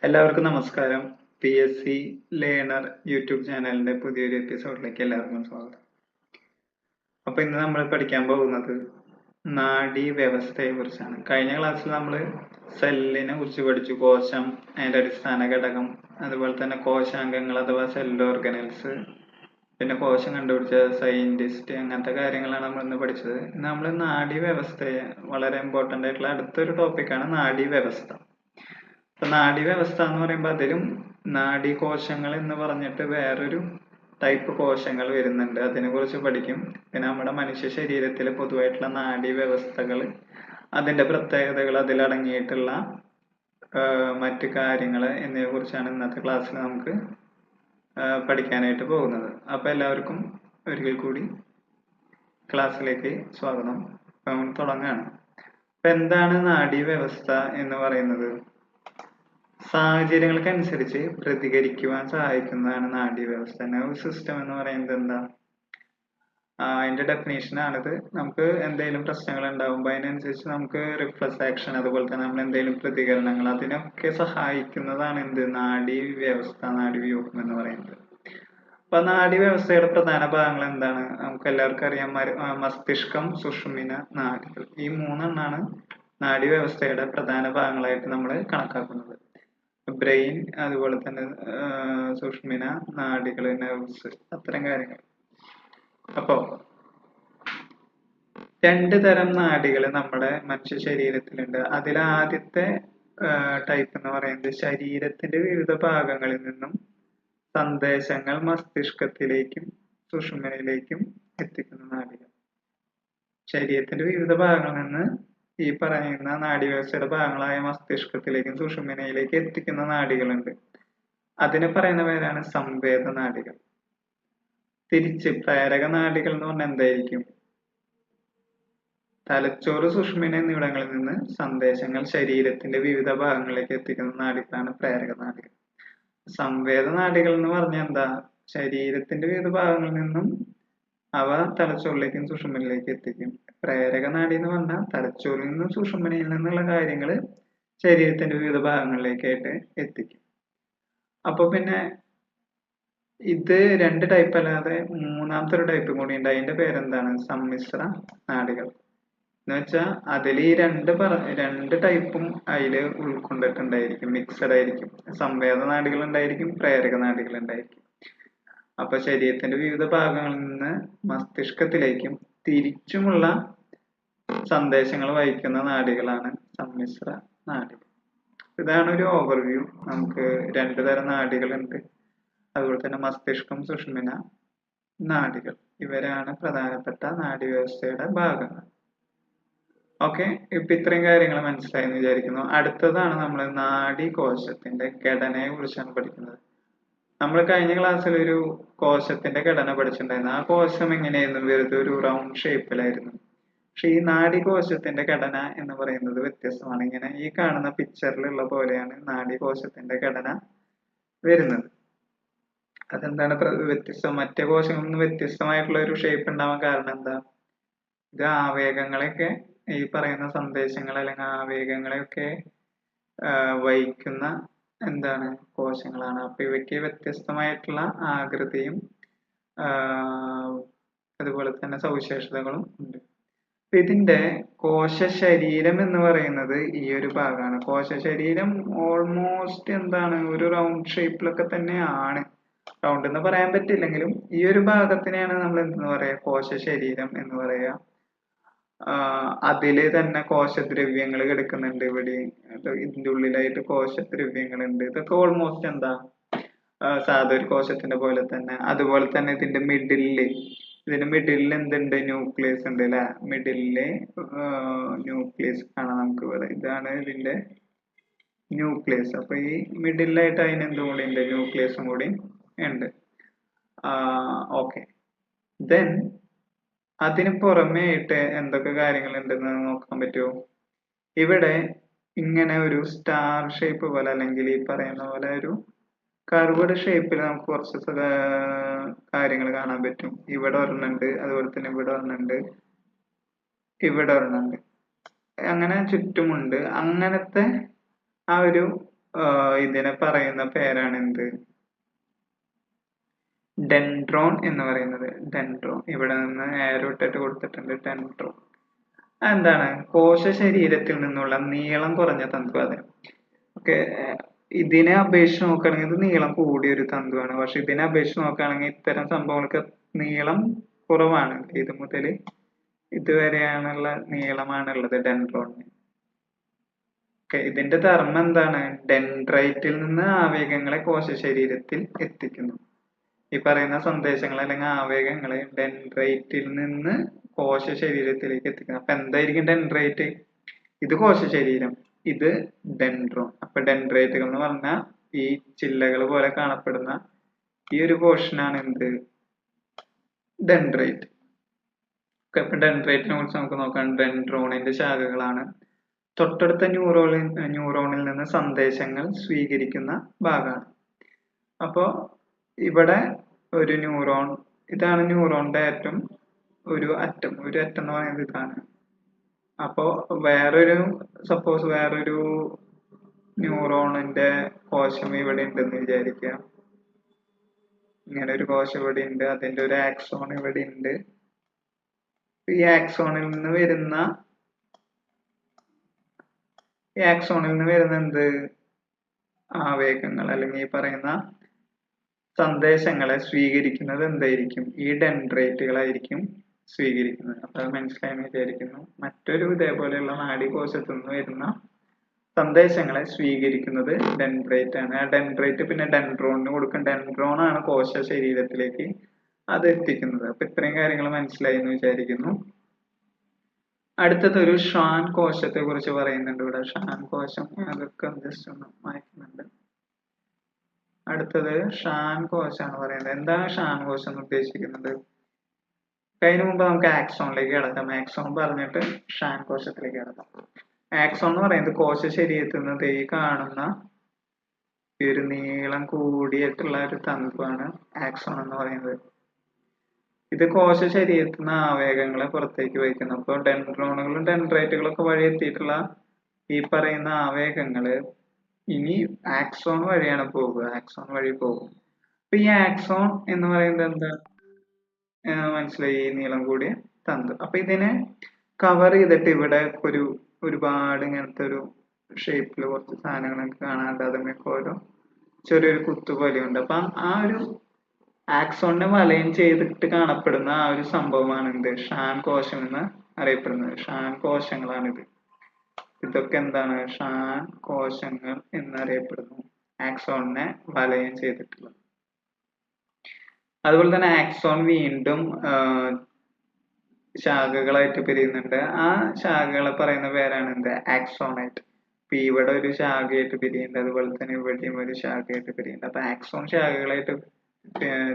എല്ലാവർക്കും നമസ്കാരം. PSC learner YouTube ചാനലിന്റെ പുതിയൊരു എപ്പിസോഡിലേക്ക് എല്ലാവർക്കും സ്വാഗതം. അപ്പൊ ഇന്ന് നമ്മൾ പഠിക്കാൻ പോകുന്നത് നാഡീ വ്യവസ്ഥയെ കുറിച്ചാണ്. കഴിഞ്ഞ ക്ലാസ്സിൽ നമ്മൾ സെല്ലിനെ കുറിച്ച് പഠിച്ചു. കോശം, അതിന്റെ അടിസ്ഥാന ഘടകം, അതുപോലെ തന്നെ കോശാംഗങ്ങൾ അഥവാ സെൽ ഓർഗനൽസ്, പിന്നെ കോശം കണ്ടുപിടിച്ച സയന്റിസ്റ്റ്, അങ്ങനത്തെ കാര്യങ്ങളാണ് നമ്മൾ ഇന്ന് പഠിച്ചത്. നമ്മൾ നാഡീ വ്യവസ്ഥയെ വളരെ ഇമ്പോർട്ടന്റ് ആയിട്ടുള്ള അടുത്തൊരു ടോപ്പിക്കാണ് നാഡീ വ്യവസ്ഥ. ഇപ്പൊ നാഡീവ്യവസ്ഥ എന്ന് പറയുമ്പോൾ അതിലും നാഡീകോശങ്ങൾ എന്ന് പറഞ്ഞിട്ട് വേറൊരു ടൈപ്പ് കോശങ്ങൾ വരുന്നുണ്ട്. അതിനെ കുറിച്ച് പഠിക്കും. പിന്നെ നമ്മുടെ മനുഷ്യ ശരീരത്തിലെ പൊതുവായിട്ടുള്ള നാഡീവ്യവസ്ഥകൾ, അതിന്റെ പ്രത്യേകതകൾ, അതിലടങ്ങിയിട്ടുള്ള മറ്റു കാര്യങ്ങൾ എന്നിവയെ കുറിച്ചാണ് ഇന്നത്തെ ക്ലാസ്സിൽ നമുക്ക് പഠിക്കാനായിട്ട് പോകുന്നത്. അപ്പൊ എല്ലാവർക്കും ഒരിക്കൽ കൂടി ക്ലാസ്സിലേക്ക് സ്വാഗതം. തുടങ്ങുകയാണ്. അപ്പൊ എന്താണ് നാഡീവ്യവസ്ഥ എന്ന് പറയുന്നത്? സാഹചര്യങ്ങൾക്കനുസരിച്ച് പ്രതികരിക്കുവാൻ സഹായിക്കുന്നതാണ് നാഡീവ്യവസ്ഥ. നെർവ് സിസ്റ്റം എന്ന് പറയുന്നത് എന്താ? അതിന്റെ ഡെഫിനേഷൻ ആണിത്. നമുക്ക് എന്തെങ്കിലും പ്രശ്നങ്ങൾ ഉണ്ടാകുമ്പോൾ അതിനനുസരിച്ച് നമുക്ക് റിഫ്ലക്സ് ആക്ഷൻ, അതുപോലെ തന്നെ നമ്മൾ എന്തെങ്കിലും പ്രതികരണങ്ങൾ, അതിനൊക്കെ സഹായിക്കുന്നതാണ് എന്ത്? നാഡീവ്യവസ്ഥ, നാഡീവ്യൂഹം എന്ന് പറയുന്നത്. അപ്പൊ നാഡീവ്യവസ്ഥയുടെ പ്രധാന ഭാഗങ്ങൾ എന്താണ്? നമുക്ക് എല്ലാവർക്കും അറിയാം. മസ്തിഷ്കം, സുഷുമ്ന, നാഡികൾ. ഈ മൂന്നെണ്ണാണ് നാഡീവ്യവസ്ഥയുടെ പ്രധാന ഭാഗങ്ങളായിട്ട് നമ്മൾ കണക്കാക്കുന്നത്. ബ്രെയിൻ, അതുപോലെ തന്നെ സുഷുമ്ന, നാഡികള്, നെർവ്സ്, അത്തരം കാര്യങ്ങൾ. അപ്പോ രണ്ട് തരം നാഡികൾ നമ്മുടെ മനുഷ്യ ശരീരത്തിലുണ്ട്. അതിൽ ആദ്യത്തെ ടൈപ്പ് എന്ന് പറയുന്നത് ശരീരത്തിന്റെ വിവിധ ഭാഗങ്ങളിൽ നിന്നും സന്ദേശങ്ങൾ മസ്തിഷ്കത്തിലേക്കും സുഷുമ്നയിലേക്കും എത്തിക്കുന്ന നാഡികൾ. ശരീരത്തിന്റെ വിവിധ ഭാഗങ്ങളിൽ നിന്ന് ഈ പറയുന്ന നാഡീവ്യവസ്ഥയുടെ ഭാഗങ്ങളായ മസ്തിഷ്കത്തിലേക്കും സുഷുമ്നയിലേക്കും എത്തിക്കുന്ന നാഡികളുണ്ട്. അതിനെ പറയുന്ന പേരാണ് സംവേദ നാഡികൾ. തിരിച്ച് പ്രേരക നാഡികൾ എന്ന് പറഞ്ഞാൽ എന്തായിരിക്കും? തലച്ചോറ്, സുഷുമ്ന എന്നിവിടങ്ങളിൽ നിന്ന് സന്ദേശങ്ങൾ ശരീരത്തിന്റെ വിവിധ ഭാഗങ്ങളിലേക്ക് എത്തിക്കുന്ന നാഡികളാണ് പ്രേരക നാഡികൾ. സംവേദ നാഡികൾ എന്ന് പറഞ്ഞാൽ എന്താ? ശരീരത്തിന്റെ വിവിധ ഭാഗങ്ങളിൽ നിന്നും അവ തലച്ചോറിലേക്കും സുഷുമ്നയിലേക്കും എത്തിക്കും. പ്രേരക നാഡി എന്ന് പറഞ്ഞാൽ തലച്ചോറിൽ നിന്നും സുഷുമ്നയിൽ നിന്നുള്ള കാര്യങ്ങൾ ശരീരത്തിന്റെ വിവിധ ഭാഗങ്ങളിലേക്കായിട്ട് എത്തിക്കും. അപ്പൊ പിന്നെ ഇത് രണ്ട് ടൈപ്പ് അല്ലാതെ മൂന്നാമത്തെ ഒരു ടൈപ്പും കൂടി ഉണ്ട്. അതിന്റെ പേരെന്താണ്? സമ്മിശ്ര നാഡികൾ എന്ന് വെച്ചാൽ അതിൽ ഈ രണ്ട് ടൈപ്പും അതിൽ ഉൾക്കൊണ്ടിട്ടുണ്ടായിരിക്കും, മിക്സഡ് ആയിരിക്കും. സംവേദ നാഡികൾ ഉണ്ടായിരിക്കും, പ്രേരക നാഡികൾ ഉണ്ടായിരിക്കും. അപ്പൊ ശരീരത്തിന്റെ വിവിധ ഭാഗങ്ങളിൽ നിന്ന് മസ്തിഷ്കത്തിലേക്കും തിരിച്ചുമുള്ള സന്ദേശങ്ങൾ വഹിക്കുന്ന നാഡികളാണ് സമ്മിശ്ര നാഡികൾ. ഇതാണ് ഒരു ഓവർവ്യൂ. നമുക്ക് രണ്ട് തരം നാഡികളുണ്ട്. അതുപോലെ തന്നെ മസ്തിഷ്കം, സുഷുമ്ന, നാഡികൾ, ഇവരാണ് പ്രധാനപ്പെട്ട നാഡീവ്യവസ്ഥയുടെ ഭാഗങ്ങൾ. ഓക്കെ, ഇപ്പൊ ഇത്രയും കാര്യങ്ങൾ മനസ്സിലായെന്ന് വിചാരിക്കുന്നു. അടുത്തതാണ് നമ്മൾ നാഡീകോശത്തിന്റെ ഘടനയെ കുറിച്ചാണ് പഠിക്കുന്നത്. നമ്മൾ കഴിഞ്ഞ ക്ലാസ്സിൽ ഒരു കോശത്തിന്റെ ഘടന പഠിച്ചിട്ടുണ്ടായിരുന്നു. ആ കോശം എങ്ങനെയായിരുന്നു? വെറുതെ ഒരു റൗണ്ട് ഷേപ്പിലായിരുന്നു. പക്ഷെ ഈ നാഡീകോശത്തിന്റെ ഘടന എന്ന് പറയുന്നത് വ്യത്യസ്തമാണ്. ഇങ്ങനെ ഈ കാണുന്ന പിക്ചറിലുള്ള പോലെയാണ് നാഡീകോശത്തിന്റെ ഘടന വരുന്നത്. അതെന്താണ് വ്യത്യസ്തം? മറ്റേ കോശങ്ങളിൽ നിന്ന് വ്യത്യസ്തമായിട്ടുള്ള ഒരു ഷേപ്പ് ഉണ്ടാവാൻ കാരണം എന്താ? ഇത് ആവേഗങ്ങളെയൊക്കെ, ഈ പറയുന്ന സന്ദേശങ്ങൾ അല്ലെങ്കിൽ ആവേഗങ്ങളെയൊക്കെ വഹിക്കുന്ന എന്താണ്? കോശങ്ങളാണ്. അപ്പൊ ഇവയ്ക്ക് വ്യത്യസ്തമായിട്ടുള്ള ആകൃതിയും അതുപോലെ തന്നെ സവിശേഷതകളും ഉണ്ട്. ഇതിന്റെ കോശ ശരീരം എന്ന് പറയുന്നത് ഈ ഒരു ഭാഗമാണ്. കോശ ശരീരം ഓൾമോസ്റ്റ് എന്താണ്? ഒരു റൗണ്ട് ഷേപ്പിലൊക്കെ തന്നെയാണ്. റൗണ്ട് എന്ന് പറയാൻ പറ്റില്ലെങ്കിലും ഈ ഒരു ഭാഗത്തിനെയാണ് നമ്മൾ എന്തെന്ന് പറയാ? കോശ ശരീരം എന്ന് പറയാ. അതില് തന്നെ കോശദ്രവ്യങ്ങൾ കിടക്കുന്നുണ്ട്. ഇവിടെ ഇതിന്റെ ഉള്ളിലായിട്ട് കോശദ്രവ്യങ്ങളുണ്ട്. ഇതൊക്കെ ഓൾമോസ്റ്റ് എന്താ? സാധാ ഒരു കോശത്തിന്റെ പോലെ തന്നെ. അതുപോലെ തന്നെ ഇതിന്റെ മിഡിലിൽ എന്തുണ്ട്? ന്യൂക്ലിയസ് ഉണ്ട് അല്ലെ? മിഡിലിലെ ന്യൂക്ലിയസ് കാണാം നമുക്ക് ഇവിടെ. ഇതാണ് ഇതിന്റെ ന്യൂക്ലിയസ്. അപ്പൊ ഈ മിഡിലായിട്ട് അതിന് എന്തും കൂടി ഉണ്ട്? ന്യൂക്ലിയസും കൂടി ഉണ്ട്. ഓക്കെ, ദെൻ അതിന് പുറമേ ആയിട്ട് എന്തൊക്കെ കാര്യങ്ങൾ ഉണ്ടെന്ന് നോക്കാൻ പറ്റുമോ? ഇവിടെ ഇങ്ങനെ ഒരു സ്റ്റാർ ഷേപ്പ് പോലെ, അല്ലെങ്കിൽ ഈ പറയുന്ന പോലെ ഒരു കർവ്ഡ് ഷേപ്പിൽ നമുക്ക് കുറച്ച് കാര്യങ്ങൾ കാണാൻ പറ്റും. ഇവിടെ ഒരെണ്ണുണ്ട്, അതുപോലെ തന്നെ ഇവിടെ ഒരെണ്ണുണ്ട്, ഇവിടെ ഒരെണ്ണുണ്ട്, അങ്ങനെ ചുറ്റുമുണ്ട്. അങ്ങനത്തെ ആ ഒരു ഇതിനെ പറയുന്ന പേരാണ് എന്ത്? ഡെൻഡ്രോൺ എന്ന് പറയുന്നത്. ഡെൻഡ്രോൺ ഇവിടെ നിന്ന് ആരോ ഇട്ടിട്ട് കൊടുത്തിട്ടുണ്ട്. ഡെൻഡ്രോൺ എന്താണ്? കോശ ശരീരത്തിൽ നിന്നുള്ള നീളം കുറഞ്ഞ തന്തു. അതെ, ഓക്കെ. ഇതിനെ അപേക്ഷിച്ച് നോക്കുകയാണെങ്കിൽ ഇത് നീളം കൂടിയ ഒരു തന്തുവാണ്. പക്ഷെ ഇതിനെ അപേക്ഷിച്ച് നോക്കുകയാണെങ്കിൽ ഇത്തരം സംഭവങ്ങൾക്ക് നീളം കുറവാണ്. ഇത് മുതൽ ഇതുവരെയാണുള്ള നീളമാണുള്ളത് ഡെൻഡ്രോണിന്. ഓക്കെ, ഇതിന്റെ ധർമ്മം എന്താണ്? ഡെൻഡ്രൈറ്റിൽ നിന്ന് ആവേഗങ്ങളെ കോശ ശരീരത്തിൽ എത്തിക്കുന്നു. ഈ പറയുന്ന സന്ദേശങ്ങൾ അല്ലെങ്കിൽ ആവേഗങ്ങളെ ഡെൻഡ്രൈറ്റിൽ നിന്ന് കോശ ശരീരത്തിലേക്ക് എത്തിക്കുന്നു. അപ്പൊ എന്തായിരിക്കും ഡെൻഡ്രൈറ്റ്? ഇത് കോശ ശരീരം, ഇത് ഡെൻഡ്രോൺ. അപ്പൊ ഡെൻഡ്രൈറ്റുകൾ എന്ന് പറഞ്ഞാൽ ഈ ചില്ലകൾ പോലെ കാണപ്പെടുന്ന ഈ ഒരു പോർഷനാണ് എന്ത്? ഡെൻഡ്രൈറ്റ്. അപ്പൊ ഡെൻഡ്രൈറ്റിനെ കുറിച്ച് നമുക്ക് നോക്കാം. ഡെൻഡ്രോണിന്റെ ശാഖകളാണ് തൊട്ടടുത്ത ന്യൂറോണിൽ നിന്ന് സന്ദേശങ്ങൾ സ്വീകരിക്കുന്ന ഭാഗമാണ്. അപ്പോ ഇവിടെ ഒരു ന്യൂറോൺ, ഇതാണ് ന്യൂറോണിന്റെ അറ്റം. ഒരു അറ്റം എന്ന് പറയുന്നത് ഇതാണ്. അപ്പോ സപ്പോസ് വേറൊരു ന്യൂറോണിന്റെ കോശം ഇവിടെ ഉണ്ടെന്ന് വിചാരിക്കുക. ഇങ്ങനെ ഒരു കോശം ഇവിടെ ഉണ്ട്, അതിന്റെ ഒരു ആക്സോൺ ഇവിടെ ഉണ്ട്. ഈ ആക്സോണിൽ നിന്ന് വരുന്ന എന്ത്? ആവേഗങ്ങൾ അല്ലെങ്കിൽ ഈ പറയുന്ന സന്ദേശങ്ങളെ സ്വീകരിക്കുന്നത് എന്തായിരിക്കും? ഈ ഡെൻഡ്രൈറ്റുകളായിരിക്കും സ്വീകരിക്കുന്നത്. അപ്പൊ അത് മനസ്സിലായെന്ന് വിചാരിക്കുന്നു. മറ്റൊരു ഇതേപോലെയുള്ള നാഡീകോശത്തു നിന്ന് വരുന്ന സന്ദേശങ്ങളെ സ്വീകരിക്കുന്നത് ഡെൻഡ്രൈറ്റ് ആണ്. ആ ഡെൻഡ്രൈറ്റ് പിന്നെ ഡെൻഡ്രോണിന് കൊടുക്കും. ഡെൻഡ്രോൺ ആണ് കോശ ശരീരത്തിലേക്ക് അത് എത്തിക്കുന്നത്. അപ്പൊ ഇത്രയും കാര്യങ്ങൾ മനസ്സിലായി എന്ന് വിചാരിക്കുന്നു. അടുത്തത് ഒരു ഷ്വാൻ കോശത്തെ കുറിച്ച് പറയുന്നുണ്ട് ഇവിടെ. ഷ്വാൻ കോശം അതൊക്കെ ജസ്റ്റ് ഒന്ന് വായിക്കുന്നുണ്ട്. അടുത്തത് ഷ്വാൻ കോശമാണ് പറയുന്നത്. എന്താണ് ഷ്വാൻ കോശം എന്ന് ഉദ്ദേശിക്കുന്നത്? അതിനു മുമ്പ് നമുക്ക് ആക്സോണിലേക്ക് കിടക്കാം. ആക്സോൺ പറഞ്ഞിട്ട് ഷ്വാൻ കോശത്തിലേക്ക് കിടക്കാം. ആക്സോൺ എന്ന് പറയുന്നത് കോശ ശരീരത്തിൽ നിന്ന് ഈ കാണുന്ന ഈ ഒരു നീളം കൂടിയിട്ടുള്ള ഒരു തന്തുവാണ് ആക്സോൺ എന്ന് പറയുന്നത്. ഇത് കോശ ശരീരത്തിൽ നിന്ന് ആവേഗങ്ങളെ പുറത്തേക്ക് വഹിക്കുന്നു. അപ്പോൾ ഡെൻഡ്രോണുകളും ഡെൻഡ്രൈറ്റുകളും ഒക്കെ വഴി എത്തിയിട്ടുള്ള ഈ പറയുന്ന ആവേഗങ്ങള് ഇനി ആക്സോൺ വഴിയാണ് പോകുക. ആക്സോൺ വഴി പോകും. അപ്പൊ ഈ ആക്സോൺ എന്ന് പറയുന്നത് എന്താ? മനസ്സിലായി, ഈ നീളം കൂടിയ തന്തു. അപ്പൊ ഇതിനെ കവർ ചെയ്തിട്ട് ഇവിടെ ഒരുപാട് ഇങ്ങനത്തെ ഒരു ഷേപ്പിൽ കുറച്ച് സാധനങ്ങളൊക്കെ കാണാണ്ട് അതിനൊക്കെ ഓരോ ചെറിയൊരു കുത്തു പോലെയുണ്ട്. അപ്പൊ ആ ഒരു ആക്സോണിനെ വലയം ചെയ്തിട്ട് കാണപ്പെടുന്ന ആ ഒരു സംഭവമാണ് എന്ത്? ഷ്വാൻ കോശം എന്ന് അറിയപ്പെടുന്നത്. ഷ്വാൻ കോശങ്ങളാണിത്. ഇതൊക്കെ എന്താണ്? ഷ്വാൻ കോശങ്ങൾ എന്നറിയപ്പെടുന്നു, ആക്സോണിനെ വലയം ചെയ്തിട്ടുള്ളത്. അതുപോലെ തന്നെ ആക്സോൺ വീണ്ടും ശാഖകളായിട്ട് പിരിയുന്നുണ്ട്. ആ ശാഖകളെ പറയുന്ന പേരാണ് എന്ത്? ആക്സോണൈറ്റ്. ഇപ്പൊ ഇവിടെ ഒരു ശാഖയായിട്ട് പിരിയുന്നുണ്ട്, അതുപോലെ തന്നെ ഇവിടെയും ഒരു ശാഖയായിട്ട് പിരിയുന്നുണ്ട്. അപ്പൊ ആക്സോൺ ശാഖകളായിട്ട്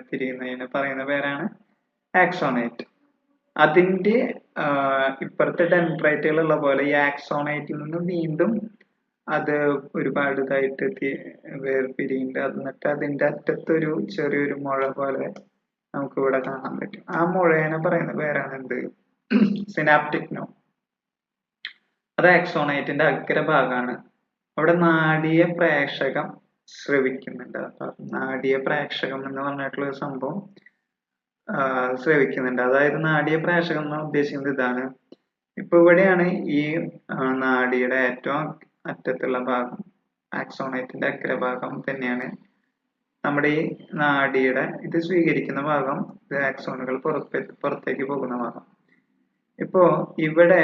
തിരിയുന്നതിനെ പറയുന്ന പേരാണ് ആക്സോണൈറ്റ്. അതിന്റെ ഇപ്പുറത്തെ ഡെൻഡ്രൈറ്റുകൾ ഉള്ള പോലെ ഈ ആക്സോണൈറ്റിൽ നിന്ന് വീണ്ടും അത് ഒരുപാട് ഇതായിട്ട് വേർപിരിയുന്നുണ്ട്. എന്നിട്ട് അതിന്റെ അറ്റത്തൊരു ചെറിയൊരു മുഴ പോലെ നമുക്ക് ഇവിടെ കാണാൻ പറ്റും. ആ മുഴേനെ പറയുന്ന പേരാണ് എന്ത്? Synaptic node. അത് ആക്സോണൈറ്റിന്റെ അഗ്രഭാഗമാണ്. അവിടെ നാഡീയ പ്രേക്ഷകം സ്രവിക്കുന്നുണ്ട്. അപ്പൊ നാഡീയ പ്രേക്ഷകം എന്ന് പറഞ്ഞിട്ടുള്ള ഒരു സംഭവം സ്രവിക്കുന്നുണ്ട്. അതായത് നാഡീയ പ്രേക്ഷകം എന്ന് ഉദ്ദേശിക്കുന്നത് ഇതാണ്. ഇപ്പൊ ഇവിടെയാണ് ഈ നാഡിയുടെ ഏറ്റവും അറ്റത്തുള്ള ഭാഗം, ആക്സോണൈറ്റിന്റെ അഗ്രഭാഗം തന്നെയാണ് നമ്മുടെ ഈ നാഡിയുടെ ഇത് സ്വീകരിക്കുന്ന ഭാഗം. ഇത് ആക്സോണുകൾ പുറത്തേക്ക് പോകുന്ന ഭാഗം. ഇപ്പോ ഇവിടെ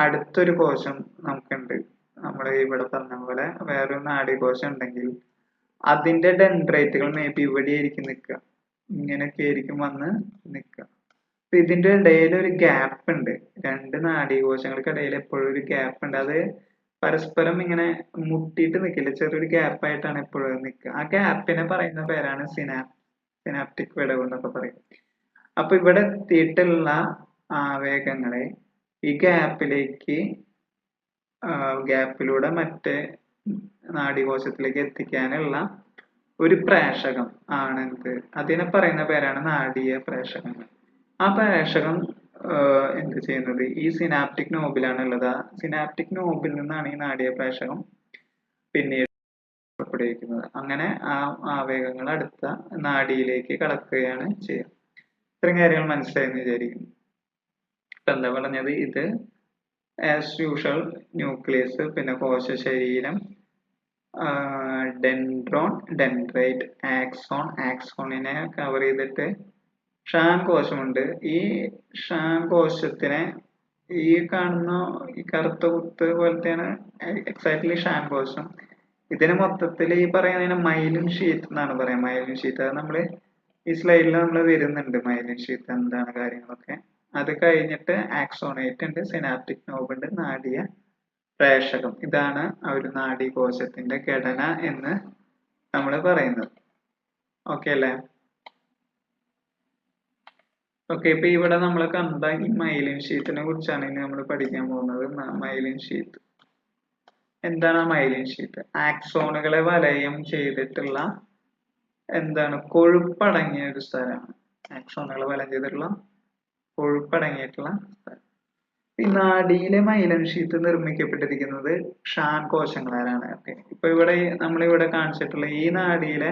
അടുത്തൊരു കോശം നമുക്കുണ്ട്. നമ്മൾ ഇവിടെ പറഞ്ഞ പോലെ വേറൊരു നാഡീകോശം ഉണ്ടെങ്കിൽ അതിന്റെ ഡെൻഡ്രൈറ്റുകൾ മേ ബി ഇവിടെ ആയിരിക്കും നിൽക്കുക, ഇങ്ങനെയൊക്കെ ആയിരിക്കും വന്ന് നിൽക്കുക. അപ്പൊ ഇതിന്റെ ഇടയിൽ ഒരു ഗ്യാപ്പ് ഉണ്ട്. രണ്ട് നാഡീകോശങ്ങൾക്കിടയിൽ എപ്പോഴും ഒരു ഗ്യാപ്പ് ഉണ്ട്. അത് പരസ്പരം ഇങ്ങനെ മുട്ടിയിട്ട് നിൽക്കില്ല, ചെറിയൊരു ഗ്യാപ്പായിട്ടാണ് എപ്പോഴും നിൽക്കുക. ആ ഗ്യാപ്പിനെ പറയുന്ന പേരാണ് സിനാപ്റ്റിക് വിടവ് എന്നൊക്കെ പറയും. അപ്പൊ ഇവിടെ എത്തിയിട്ടുള്ള ആവേഗങ്ങളെ ഈ ഗ്യാപ്പിലൂടെ മറ്റേ നാഡീകോശത്തിലേക്ക് എത്തിക്കാനുള്ള ഒരു പ്രേഷകം ആണ് എന്ത്? അതിനെ പറയുന്ന പേരാണ് നാഡീയ പ്രേഷകങ്ങൾ. ആ പ്രേഷകം എന്ത് ചെയ്യുന്നത്? ഈ സിനാപ്റ്റിക് നോബിലാണ് ഉള്ളത്. ആ സിനാപ്റ്റിക് നോബിൽ നിന്നാണ് ഈ നാഡീയ പ്രേഷകം പിന്നീട് പുറപ്പെടുവിക്കുന്നത്. അങ്ങനെ ആ ആവേഗങ്ങൾ അടുത്ത നാഡിയിലേക്ക് കടക്കുകയാണ് ചെയ്യുക. ഇത്രയും കാര്യങ്ങൾ മനസ്സിലായെന്ന് വിചാരിക്കുന്നു. ഇപ്പൊ എന്താ പറഞ്ഞത്, ഇത് ആസ് യൂഷ്വൽ ന്യൂക്ലിയസ്, പിന്നെ കോശശരീരം, ഡെൻഡ്രോൺ, ഡെൻഡ്രൈറ്റ്, ആക്സോൺ, ആക്സോണിനെ കവർ ചെയ്തിട്ട് ഷാൻ കോശമുണ്ട്. ഈ ഷാൻ കോശത്തിനെ ഈ കാണുന്ന ഈ കറുത്ത കുത്ത് പോലത്തെയാണ് എക്സാക്ട്ലി ഷാൻ കോശം. ഇതിന് മൊത്തത്തിൽ ഈ പറയുന്നതിന് മൈലിൻ ഷീത്ത് എന്നാണ് പറയാം. മൈലിൻ ഷീത്ത് അത് നമ്മള് ഈ സ്ലൈഡിൽ നമ്മൾ വരുന്നുണ്ട്, മൈലിൻ ഷീത്ത് എന്താണ് കാര്യങ്ങളൊക്കെ. അത് കഴിഞ്ഞിട്ട് ആക്സോണേറ്റ് ഉണ്ട്, സിനാപ്റ്റിക് നോബ് ഉണ്ട്, നാഡീയ പ്രേഷകം. ഇതാണ് ആ ഒരു നാഡീകോശത്തിന്റെ ഘടന എന്ന് നമ്മൾ പറയുന്നത്. ഓക്കെ അല്ലേ? ഓക്കെ, ഇപ്പൊ ഇവിടെ നമ്മൾ കണ്ട ഈ മൈലിൻ ഷീത്തിനെ കുറിച്ചാണ് ഇനി നമ്മൾ പഠിക്കാൻ പോകുന്നത്. മൈലിൻ ഷീത്ത് എന്താണ്? മൈലിൻ ഷീത്ത് ആക്സോണുകളെ വലയം ചെയ്തിട്ടുള്ള എന്താണ് കൊഴുപ്പടങ്ങിയ ഒരു സ്ഥലമാണ്. ആക്സോണുകളെ വലയം ചെയ്തിട്ടുള്ള കൊഴുപ്പടങ്ങിയിട്ടുള്ള സ്ഥലം. ഈ നാഡിയിലെ മൈലിൻ ഷീത്ത് നിർമ്മിക്കപ്പെട്ടിരിക്കുന്നത് ഷാൻ കോശങ്ങളാലാണ്. ഓക്കെ, ഇപ്പൊ ഇവിടെ നമ്മളിവിടെ കാണിച്ചിട്ടുള്ള ഈ നാഡിയിലെ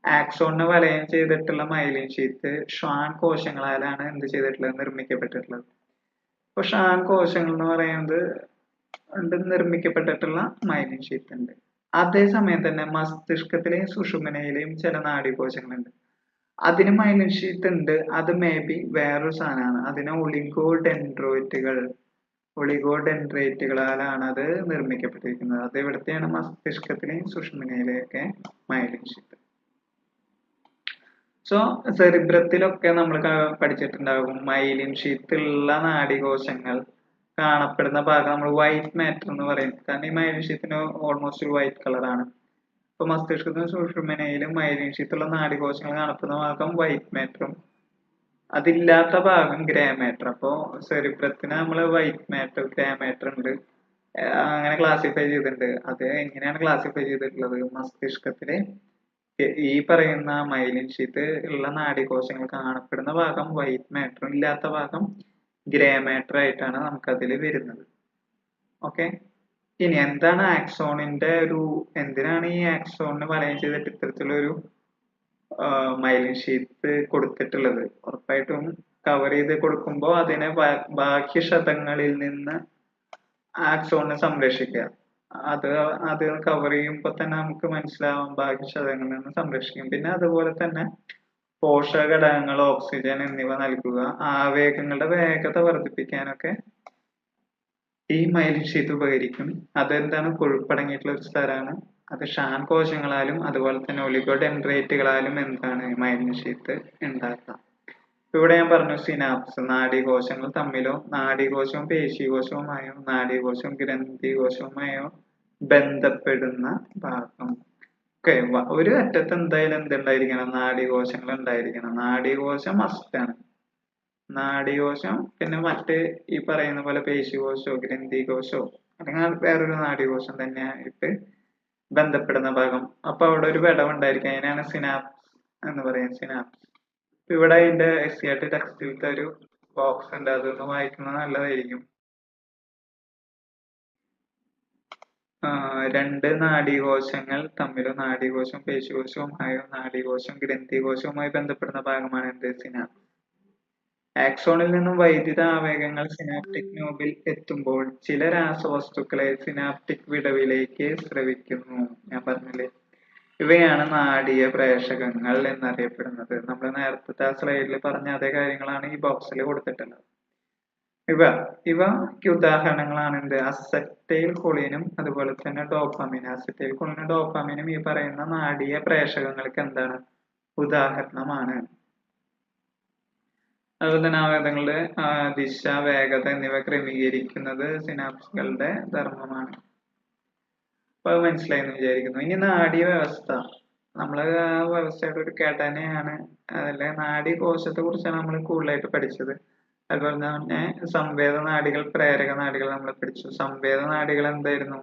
ആക്സോണിനെ വലയം ചെയ്തിട്ടുള്ള മൈലിൻ ഷീത്ത് ഷ്വാൻ കോശങ്ങളാലാണ് എന്ത് ചെയ്തിട്ടുള്ളത്, നിർമ്മിക്കപ്പെട്ടിട്ടുള്ളത്. അപ്പൊ ഷ്വാൻ കോശങ്ങൾ എന്ന് പറയുന്നത് നിർമ്മിക്കപ്പെട്ടിട്ടുള്ള മൈലിൻ ഷീത്ത് ഉണ്ട്. അതേസമയം തന്നെ മസ്തിഷ്കത്തിലെയും സുഷുമ്നയിലെയും ചില നാഡീകോശങ്ങളുണ്ട്, അതിന് മൈലിൻ ഷീത്ത് ഉണ്ട്. അത് മേ ബി വേറൊരു സാധനമാണ്. അതിന് ഒളിഗോഡെൻഡ്രൈറ്റുകളാലാണ് അത് നിർമ്മിക്കപ്പെട്ടിരിക്കുന്നത്. അത് ഇവിടത്തെയാണ് മസ്തിഷ്കത്തിലെയും സുഷുമ്നയിലെയും ഒക്കെ മൈലിൻ ഷീത്ത്. സോ സെറിബ്രത്തിലൊക്കെ നമ്മൾ പഠിച്ചിട്ടുണ്ടാകും, മൈലിൻ ഷീത്ത് ഉള്ള നാഡീകോശങ്ങൾ കാണപ്പെടുന്ന ഭാഗം നമ്മൾ വൈറ്റ് മാറ്റർ എന്ന് പറയും. കാരണം ഈ മൈലിൻ ഷീത്തിന് ഓൾമോസ്റ്റ് ഒരു വൈറ്റ് കളറാണ്. ഇപ്പൊ മസ്തിഷ്കത്തിനും സുഷുമ്നയിലും മൈലിൻ ഷീത്തുള്ള നാഡീകോശങ്ങൾ കാണപ്പെടുന്ന ഭാഗം വൈറ്റ് മാറ്ററും അതില്ലാത്ത ഭാഗം ഗ്രേ മാറ്റർ. അപ്പോ സെറിബ്രത്തിന് നമ്മൾ വൈറ്റ് മാറ്റർ, ഗ്രേ മാറ്റർ ഉണ്ട്, അങ്ങനെ ക്ലാസിഫൈ ചെയ്തിട്ടുണ്ട്. അത് എങ്ങനെയാണ് ക്ലാസിഫൈ ചെയ്തിട്ടുള്ളത്? മസ്തിഷ്കത്തിലെ ഈ പറയുന്ന മൈലിൻ ഷീത്ത് ഉള്ള നാഡീകോശങ്ങൾ കാണപ്പെടുന്ന ഭാഗം വൈറ്റ് മാറ്ററും ഇല്ലാത്ത ഭാഗം ഗ്രേ മാറ്റർ ആയിട്ടാണ് നമുക്കതിൽ വരുന്നത്. ഓക്കെ, ഇനി എന്താണ് ആക്സോണിന്റെ എന്തിനാണ് ഈ ആക്സോണിന് വലയം ചെയ്തിട്ട് ഇത്തരത്തിലൊരു മൈലിൻ ഷീത്ത് കൊടുത്തിട്ടുള്ളത്? ഉറപ്പായിട്ടും കവർ ചെയ്ത് കൊടുക്കുമ്പോൾ അതിനെ ബാഹ്യക്ഷതങ്ങളിൽ നിന്ന് ആക്സോണിനെ സംരക്ഷിക്കുക. അത് കവർ ചെയ്യുമ്പോൾ തന്നെ നമുക്ക് മനസ്സിലാവും ബാഹ്യക്ഷതങ്ങളിൽ നിന്ന് സംരക്ഷിക്കും. പിന്നെ അതുപോലെ തന്നെ പോഷക ഘടകങ്ങൾ, ഓക്സിജൻ എന്നിവ നൽകുക, ആവേഗങ്ങളുടെ വേഗത വർദ്ധിപ്പിക്കാനൊക്കെ ഈ മൈലിൻ ഷീത്ത് ഉപകരിക്കും. അതെന്താണ്? കൊഴുപ്പടങ്ങിയിട്ടുള്ള ഒരു സ്ഥലമാണ്. അത് ഷാൻ കോശങ്ങളാലും അതുപോലെ തന്നെ ഒലിഗോഡെൻഡ്രൈറ്റുകളാലും എന്താണ് മൈലിൻ ഷീത്ത് ഉണ്ടാക്കാം. ഇവിടെ ഞാൻ പറഞ്ഞു സിനാപ്സ്, നാഡീകോശങ്ങൾ തമ്മിലോ നാഡീകോശവും പേശീകോശവുമായോ നാഡീകോശവും ഗ്രന്ഥികോശവുമായോ ബന്ധപ്പെടുന്ന ഭാഗം. ഓക്കെ, ഒരു അറ്റത്ത് എന്തായാലും എന്തുണ്ടായിരിക്കണം? നാഡീകോശങ്ങൾ ഉണ്ടായിരിക്കണം. നാഡീകോശം മസ്റ്റാണ്. നാഡീകോശം പിന്നെ മറ്റ് ഈ പറയുന്ന പോലെ പേശികോശോ ഗ്രന്ഥികോശോ അല്ലെങ്കിൽ വേറൊരു നാഡീകോശം തന്നെയായിട്ട് ബന്ധപ്പെടുന്ന ഭാഗം. അപ്പൊ അവിടെ ഒരു വിടവുണ്ടായിരിക്കും, അതിനാണ് സിനാപ്സ് എന്ന് പറയുന്നത്. സിനാപ്സ്. ഇവിടെ അതിന്റെ SCERT ടെക്സ്റ്റിലത്തെ ഒരു ബോക്സ് ഉണ്ട്, അതൊന്ന് വായിക്കുന്നത് നല്ലതായിരിക്കും. രണ്ട് നാഡീകോശങ്ങൾ തമ്മിലോ നാഡീകോശവും പേശികോശവുമായോ നാഡീകോശം ഗ്രന്ഥികോശവുമായി ബന്ധപ്പെടുന്ന ഭാഗമാണ് എന്ത്? സിനാപ്സ്. ആക്സോണിൽ നിന്നും വൈദ്യുത ആവേഗങ്ങൾ സിനാപ്റ്റിക് നോബിൽ എത്തുമ്പോൾ ചില രാസവസ്തുക്കളെ സിനാപ്റ്റിക് വിടവിലേക്ക് സ്രവിക്കുന്നു. ഞാൻ പറഞ്ഞില്ലേ, ഇവയാണ് നാഡീയ പ്രേഷകങ്ങൾ എന്നറിയപ്പെടുന്നത്. നമ്മൾ നേരത്തെ ആ സ്ലൈഡിൽ പറഞ്ഞ അതേ കാര്യങ്ങളാണ് ഈ ബോക്സിൽ കൊടുത്തിട്ടുള്ളത്. ഇവയ്ക്ക് ഉദാഹരണങ്ങളാണ് എന്ത്? അസറ്റൈൽ കൊളിനും അതുപോലെ തന്നെ ഡോപ്പാമിൻ. അസറ്റൈൽ കൊളിനും ഡോപ്പാമിനും ഈ പറയുന്ന നാഡീയ പ്രേഷകങ്ങൾക്ക് എന്താണ്? ഉദാഹരണമാണ്. അതുപോലെ തന്നെ ആവേഗങ്ങളുടെ ദിശ, വേഗത എന്നിവ ക്രമീകരിക്കുന്നത് സിനാപ്സുകളുടെ ധർമ്മമാണ്. അപ്പൊ അത് മനസ്സിലായെന്ന് വിചാരിക്കുന്നു. ഇനി നാഡീ വ്യവസ്ഥ, നമ്മള് ആ വ്യവസ്ഥയുടെ ഒരു ഘടനയാണ്. അതല്ല, നാഡീകോശത്തെ കുറിച്ചാണ് നമ്മൾ കൂടുതലായിട്ട് പഠിച്ചത്. അതുപോലെ തന്നെ സംവേദ നാഡികൾ, പ്രേരക നാഡികൾ നമ്മൾ പഠിച്ചു. സംവേദ നാഡികൾ എന്തായിരുന്നു?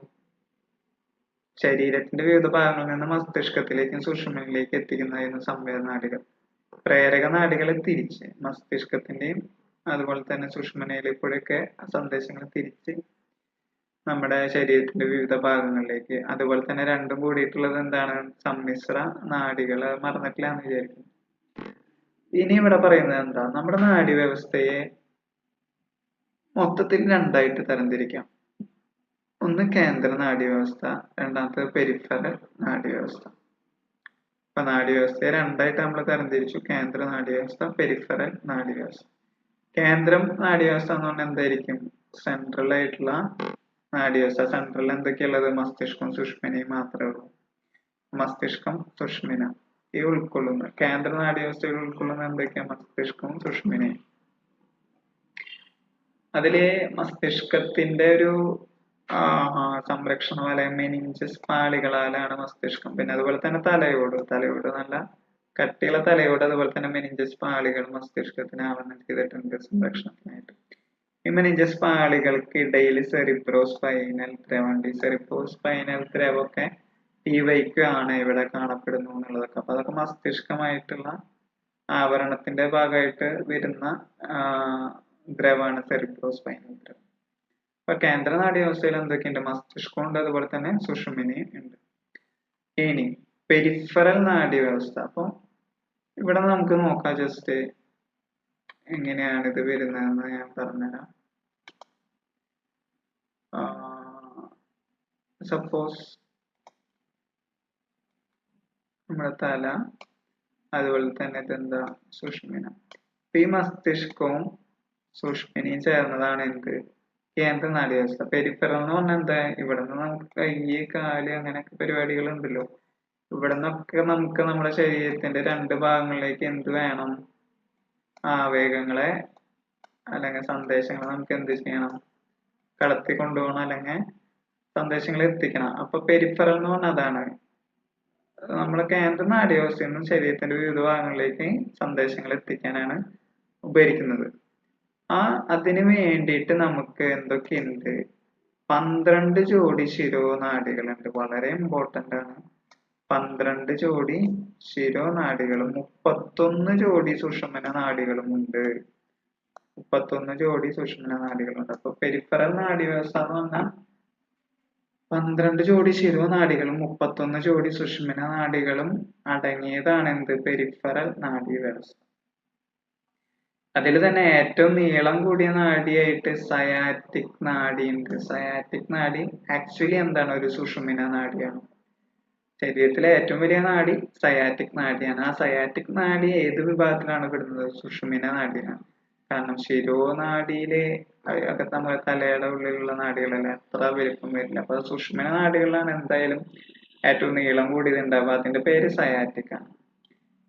ശരീരത്തിന്റെ വിവിധ ഭാഗങ്ങളിൽ നിന്ന് മസ്തിഷ്കത്തിലേക്കും സുഷുമ്നയിലേക്കും എത്തിക്കുന്നതായിരുന്നു സംവേദ നാഡികൾ. പ്രേരക നാഡികൾ തിരിച്ച് മസ്തിഷ്കത്തിന്റെയും അതുപോലെ തന്നെ സുഷുമ്നയിലേക്കൂടെയൊക്കെ സന്ദേശങ്ങൾ തിരിച്ച് നമ്മുടെ ശരീരത്തിന്റെ വിവിധ ഭാഗങ്ങളിലേക്ക്. അതുപോലെ തന്നെ രണ്ടും കൂടിയിട്ടുള്ളത് എന്താണ്? സമ്മിശ്ര നാഡികൾ. മറന്നിട്ടില്ല എന്ന് വിചാരിക്കുന്നു. ഇനി ഇവിടെ പറയുന്നത് എന്താ? നമ്മുടെ നാഡീവ്യവസ്ഥയെ മൊത്തത്തിൽ രണ്ടായിട്ട് തരംതിരിക്കാം. ഒന്ന് കേന്ദ്ര നാഡീവ്യവസ്ഥ, രണ്ടാമത്തത് പെരിഫറൽ നാഡീവ്യവസ്ഥ. അപ്പൊ നാഡീവ്യവസ്ഥയെ രണ്ടായിട്ട് നമ്മൾ തരംതിരിച്ചു. കേന്ദ്ര നാഡീവ്യവസ്ഥ, പെരിഫറൽ നാഡീവ്യവസ്ഥ. കേന്ദ്രം നാഡീവ്യവസ്ഥ എന്ന് പറഞ്ഞാൽ എന്തായിരിക്കും? സെൻട്രൽ ആയിട്ടുള്ള നാഡീവ്യവസ്ഥ. സെൻട്രൽ എന്തൊക്കെയുള്ളത്? മസ്തിഷ്കവും സുഷ്മിനയും മാത്രമേ ഉള്ളൂ. മസ്തിഷ്കം, സുഷ്മിന ഈ ഉൾക്കൊള്ളുന്ന കേന്ദ്ര നാഡീവ്യവസ്ഥയിൽ ഉൾക്കൊള്ളുന്ന എന്തൊക്കെയാ? മസ്തിഷ്കവും സുഷ്മിനയും. അതില് മസ്തിഷ്കത്തിന്റെ ഒരു സംരക്ഷണ വലയം മെനിഞ്ചസ് പാളികളാലാണ് മസ്തിഷ്കം. പിന്നെ അതുപോലെ തന്നെ തലയോട് നല്ല കട്ടിയുള്ള തലയോട്, അതുപോലെ തന്നെ മെനിഞ്ചസ് പാളികൾ മസ്തിഷ്കത്തിന് ആവരണം ചെയ്തിട്ടുണ്ട് സംരക്ഷണത്തിനായിട്ട്. ഈ മെനിഞ്ചസ് പാളികൾക്ക് ഇടയിൽ സെറിബ്രോസ്പൈനൽ ദ്രവമുണ്ട്. ഈ സെറിബ്രോസ്പൈനൽ ദ്രവമൊക്കെ ഈ വൈക്കാണ് ഇവിടെ കാണപ്പെടുന്നു എന്നുള്ളതൊക്കെ. അപ്പൊ അതൊക്കെ മസ്തിഷ്കമായിട്ടുള്ള ആവരണത്തിന്റെ ഭാഗമായിട്ട് വരുന്ന ദ്രവമാണ് സെറിബ്രോസ്പൈനൽ ദ്രവം. അപ്പൊ കേന്ദ്ര നാഡീവ്യവസ്ഥയിൽ എന്തൊക്കെയുണ്ട്? മസ്തിഷ്കം ഉണ്ട്, അതുപോലെ തന്നെ സുഷുമ്നയും ഉണ്ട്. ഇനി പെരിഫറൽ നാഡീവ്യവസ്ഥ. അപ്പൊ ഇവിടെ നമുക്ക് നോക്കാം ജസ്റ്റ് എങ്ങനെയാണ് ഇത് വരുന്നതെന്ന് ഞാൻ പറഞ്ഞുതരാം. സപ്പോസ് നമ്മുടെ തല, അതുപോലെ തന്നെ ഇതെന്താ? സുഷ്മിന. ഈ മസ്തിഷ്കവും സുഷ്മിനയും ചേർന്നതാണ് എന്ത്? കേന്ദ്ര നാഡീവ്യവസ്ഥ. പെരിഫറൽ എന്ന് പറഞ്ഞാൽ എന്താ? ഇവിടെ നിന്ന് നമുക്ക് കൈ, കാല് അങ്ങനെയൊക്കെ പരിപാടികൾ ഉണ്ടല്ലോ. ഇവിടെ നിന്നൊക്കെ നമുക്ക് നമ്മുടെ ശരീരത്തിന്റെ രണ്ട് ഭാഗങ്ങളിലേക്ക് എന്ത് വേണം? ആവേഗങ്ങളെ അല്ലെങ്കിൽ സന്ദേശങ്ങളെ നമുക്ക് എന്ത് ചെയ്യണം? കടത്തി കൊണ്ടുപോകണം, അല്ലെങ്കിൽ സന്ദേശങ്ങൾ എത്തിക്കണം. അപ്പൊ പെരിഫറൽ എന്ന് പറഞ്ഞാൽ അതാണ്. നമ്മുടെ കേന്ദ്ര നാഡീവ്യവസ്ഥയിൽ നിന്നും ശരീരത്തിന്റെ വിവിധ ഭാഗങ്ങളിലേക്ക് സന്ദേശങ്ങൾ എത്തിക്കാനാണ് ഉപകരിക്കുന്നത്. അതിനു വേണ്ടിയിട്ട് നമുക്ക് എന്തൊക്കെയുണ്ട്? 12 ജോഡി ശിരോനാഡികളുണ്ട്. വളരെ ഇമ്പോർട്ടന്റ് ആണ്. 12 ജോഡി ശിരോനാഡികളും 31 ജോഡി സുഷുമ്ന നാഡികളും ഉണ്ട്. 31 ജോഡി സുഷുമ്ന നാഡികളുണ്ട്. അപ്പൊ പെരിഫറൽ നാഡീവ്യവസ്ഥ എന്ന് പറഞ്ഞാൽ 12 ജോഡി ശിരോനാഡികളും 31 ജോഡി സുഷുമ്ന നാഡികളും അടങ്ങിയതാണ് എന്ത്? പെരിഫറൽ നാഡീവ്യവസ്ഥ. അതിൽ തന്നെ ഏറ്റവും നീളം കൂടിയ നാഡിയായിട്ട് സയാറ്റിക് നാഡി ഉണ്ട്. സയാറ്റിക് നാഡി ആക്ച്വലി എന്താണ്? ഒരു സുഷുമ്ന നാഡിയാണ്. ശരീരത്തിലെ ഏറ്റവും വലിയ നാഡി സയാറ്റിക് നാഡിയാണ്. ആ സയാറ്റിക് നാഡി ഏത് വിഭാഗത്തിലാണ് പെടുന്നത്? സുഷുമ്ന നാഡിയാണ്. കാരണം ശിരോനാഡിയിലെ അകത്ത് നമ്മുടെ തലയുടെ ഉള്ളിലുള്ള നാഡികളല്ല, അത്ര വലുപ്പം വരില്ല. അപ്പൊ സുഷുമ്ന നാഡികളിലാണ് എന്തായാലും ഏറ്റവും നീളം കൂടിയത് ഉണ്ടാവുക. അതിന്റെ പേര് സയാറ്റിക് ആണ്.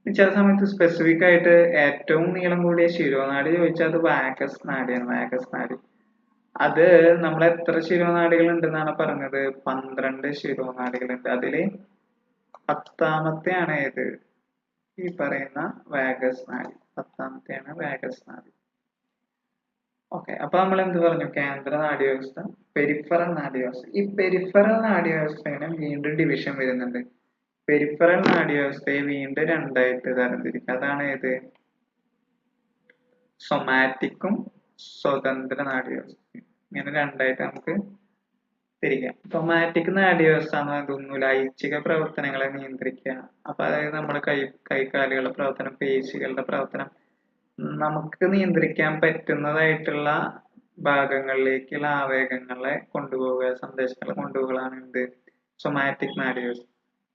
ചില സമയത്ത് സ്പെസിഫിക് ആയിട്ട് ഏറ്റവും നീളം കൂടിയ ശിരോനാഡി ചോദിച്ചാൽ അത് വാഗസ് നാഡിയാണ്. വാഗസ് നാഡി അത് നമ്മൾ എത്ര ശിരോനാഡികൾ ഉണ്ടെന്നാണ് പറഞ്ഞത്? 12 ശിരോനാഡികളുണ്ട്. അതില് 10ാമത്തെയാണ് ഏത്? ഈ പറയുന്ന വാഗസ് നാഡി. 10ാമത്തെയാണ് വാഗസ് നാഡി. ഓക്കെ, അപ്പൊ നമ്മൾ എന്ത് പറഞ്ഞു? കേന്ദ്ര നാഡീവ്യവസ്ഥ, പെരിഫറൽ നാഡീവ്യവസ്ഥ. ഈ പെരിഫറൽ നാഡീവ്യവസ്ഥയിലും വീണ്ടും ഡിവിഷൻ വരുന്നുണ്ട്. പെരിഫറൽ നാഡീവ്യവസ്ഥയെ വീണ്ടും രണ്ടായിട്ട് തരംതിരിക്കുക. അതാണ് ഏത്? സൊമാറ്റിക്കും സ്വതന്ത്ര നാഡീവ്യവസ്ഥയും. ഇങ്ങനെ രണ്ടായിട്ട് നമുക്ക് തിരിക്കാം. സൊമാറ്റിക് നാഡീവ്യവസ്ഥ എന്ന് പറയുന്നതൊന്നുമില്ല, ഐച്ഛിക പ്രവർത്തനങ്ങളെ നിയന്ത്രിക്കുക. അപ്പൊ അതായത് നമ്മുടെ കൈകാലുകളുടെ പ്രവർത്തനം, പേശികളുടെ പ്രവർത്തനം നമുക്ക് നിയന്ത്രിക്കാൻ പറ്റുന്നതായിട്ടുള്ള ഭാഗങ്ങളിലേക്കുള്ള ആവേഗങ്ങളെ കൊണ്ടുപോവുക, സന്ദേശങ്ങളെ കൊണ്ടുപോകലാണ് എന്ത്? സൊമാറ്റിക് നാഡീവ്യവസ്ഥ.